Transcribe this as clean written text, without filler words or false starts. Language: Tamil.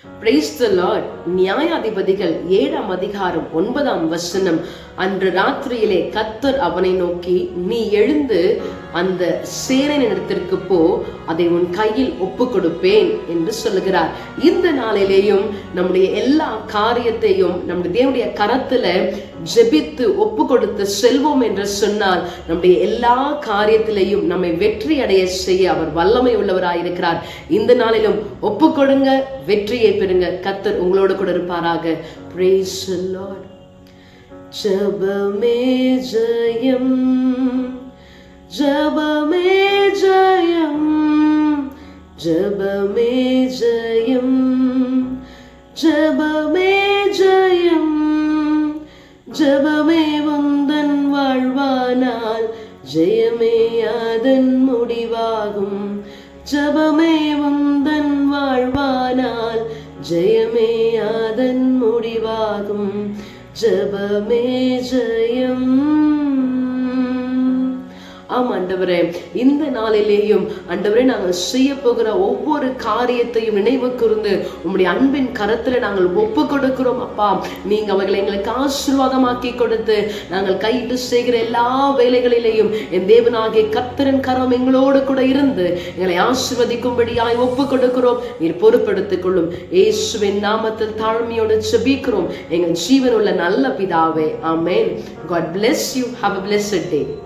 Praise the Lord. நியாயாதிபதிகள் 7ஆம் அதிகாரம் 9ஆம் வசனம். அன்று ராத்திரியிலே கர்த்தர் அவனை நோக்கி, நீ எழுந்து அந்த சேரனிடத்திற்கு போ, அதை உன் கையில் ஒப்பு கொடுப்பேன் என்று சொல்லுகிறார். இந்த நாளிலேயும் நம்முடைய எல்லா காரியத்தையும் நம்முடைய தேவனுடைய கரத்துல ஜெபித்து ஒப்பு கொடுத்து செல்வோம் என்று சொன்னால் நம்முடைய எல்லா காரியத்திலையும் நம்மை வெற்றி அடைய செய்ய அவர் வல்லமை உள்ளவராயிருக்கிறார். இந்த நாளிலும் ஒப்பு கொடுங்க, வெற்றியை பெறுங்க. கர்த்தர் உங்களோடு கூட இருப்பாராக. Praise the Lord. ஜெபமே ஜெயம், ஜெபமே ஜெயம், ஜெபமே ஜெயம், ஜெபமே ஜெயம், ஜெபமே உந்தன் வாழ்வானால் ஜெயமே அதன் முடிவாகும். ஜெபமே உந்தன் வாழ்வானால் ஜெயமே அதன் முடிவாகும். ஜெபமே ஜெயம். ஆம் ஆண்டவரே, இந்த நாளிலேயும் ஆண்டவரே நாங்கள் செய்ய போகிற ஒவ்வொரு காரியத்தையும் நினைவு கூர்ந்து உம்முடைய அன்பின் கரத்துல நாங்கள் ஒப்பு கொடுக்கிறோம் அப்பா. நீங்க அவர்களை எங்களுக்கு ஆசீர்வாதமாக்கி கொடுத்து நாங்கள் கையிட்டு செய்கிற எல்லா வேலைகளிலேயும் என் தேவனாகிய கர்த்தரின் கரம் எங்களோடு கூட இருந்து எங்களை ஆசீர்வதிக்கும்படியாய் ஒப்பு கொடுக்கிறோம். நீர் பொறுப்படுத்திக் கொள்ளும். இயேசுவின் நாமத்தில் தாழ்மையோடு ஜெபிக்கிறோம் எங்கள் ஜீவனுள்ள நல்ல பிதாவே. ஆமென். God bless you. Have a blessed day.